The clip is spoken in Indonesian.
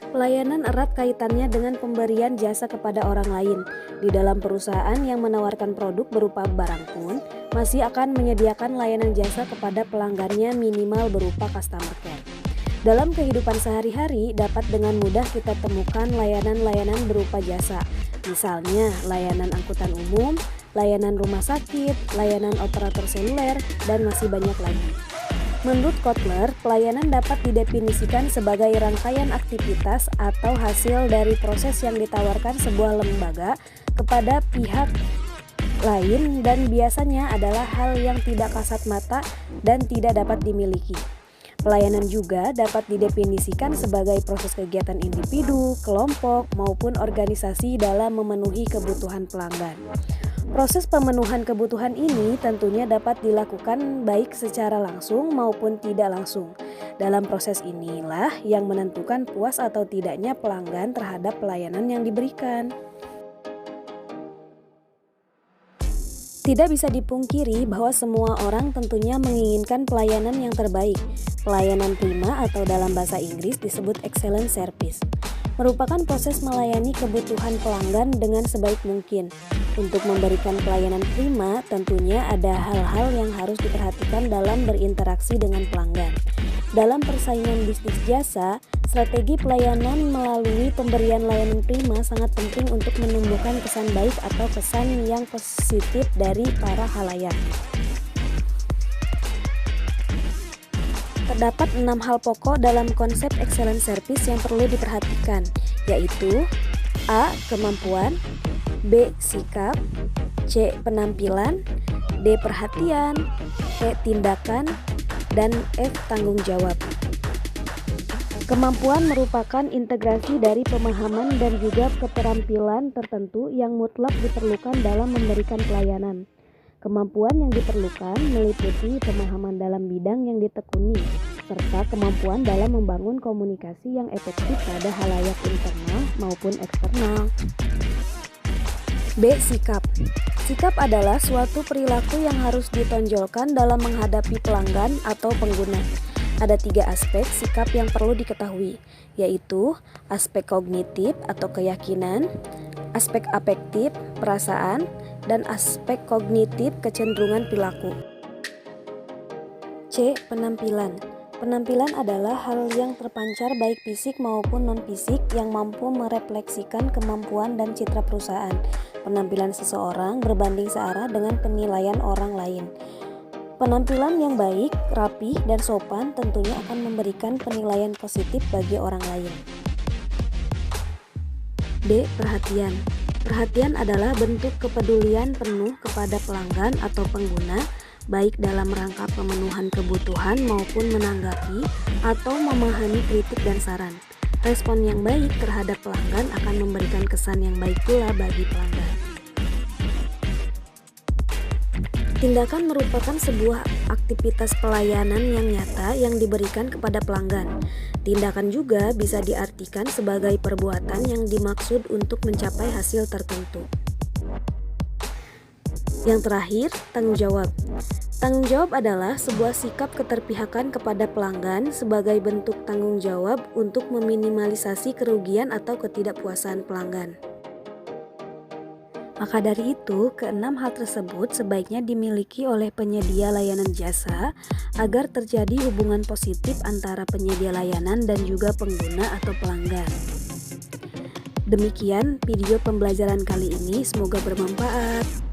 Pelayanan erat kaitannya dengan pemberian jasa kepada orang lain. Di dalam perusahaan yang menawarkan produk berupa barang pun, masih akan menyediakan layanan jasa kepada pelanggannya minimal berupa customer care. Dalam kehidupan sehari-hari, dapat dengan mudah kita temukan layanan-layanan berupa jasa. Misalnya, layanan angkutan umum, layanan rumah sakit, layanan operator seluler, dan masih banyak lagi. Menurut Kotler, pelayanan dapat didefinisikan sebagai rangkaian aktivitas atau hasil dari proses yang ditawarkan sebuah lembaga kepada pihak lain dan biasanya adalah hal yang tidak kasat mata dan tidak dapat dimiliki. Pelayanan juga dapat didefinisikan sebagai proses kegiatan individu, kelompok, maupun organisasi dalam memenuhi kebutuhan pelanggan. Proses pemenuhan kebutuhan ini tentunya dapat dilakukan baik secara langsung maupun tidak langsung. Dalam proses inilah yang menentukan puas atau tidaknya pelanggan terhadap pelayanan yang diberikan. Tidak bisa dipungkiri bahwa semua orang tentunya menginginkan pelayanan yang terbaik. Pelayanan prima atau dalam bahasa Inggris disebut excellent service merupakan proses melayani kebutuhan pelanggan dengan sebaik mungkin. Untuk memberikan pelayanan prima, tentunya ada hal-hal yang harus diperhatikan dalam berinteraksi dengan pelanggan. Dalam persaingan bisnis jasa, strategi pelayanan melalui pemberian layanan prima sangat penting untuk menumbuhkan kesan baik atau kesan yang positif dari para halayak. Terdapat 6 hal pokok dalam konsep excellent service yang perlu diperhatikan, yaitu A. Kemampuan, B. Sikap, C. Penampilan, D. Perhatian, E. Tindakan, dan F. Tanggung jawab. Kemampuan merupakan integrasi dari pemahaman dan juga keterampilan tertentu yang mutlak diperlukan dalam memberikan pelayanan. Kemampuan yang diperlukan meliputi pemahaman dalam bidang yang ditekuni, serta kemampuan dalam membangun komunikasi yang efektif pada halayak internal maupun eksternal. B. Sikap. Sikap adalah suatu perilaku yang harus ditonjolkan dalam menghadapi pelanggan atau pengguna. Ada 3 aspek sikap yang perlu diketahui, yaitu aspek kognitif atau keyakinan, aspek afektif, perasaan, dan aspek kognitif kecenderungan perilaku. C. Penampilan. Penampilan adalah hal yang terpancar baik fisik maupun non-fisik yang mampu merefleksikan kemampuan dan citra perusahaan. Penampilan seseorang berbanding searah dengan penilaian orang lain. Penampilan yang baik, rapi, dan sopan tentunya akan memberikan penilaian positif bagi orang lain. D. Perhatian. Perhatian adalah bentuk kepedulian penuh kepada pelanggan atau pengguna, baik dalam rangka pemenuhan kebutuhan maupun menanggapi atau memahami kritik dan saran. Respon yang baik terhadap pelanggan akan memberikan kesan yang baik pula bagi pelanggan. Tindakan merupakan sebuah aktivitas pelayanan yang nyata yang diberikan kepada pelanggan. Tindakan juga bisa diartikan sebagai perbuatan yang dimaksud untuk mencapai hasil tertentu. Yang terakhir, tanggung jawab. Tanggung jawab adalah sebuah sikap keterpihakan kepada pelanggan sebagai bentuk tanggung jawab untuk meminimalisasi kerugian atau ketidakpuasan pelanggan. Maka dari itu, keenam hal tersebut sebaiknya dimiliki oleh penyedia layanan jasa agar terjadi hubungan positif antara penyedia layanan dan juga pengguna atau pelanggan. Demikian video pembelajaran kali ini, semoga bermanfaat.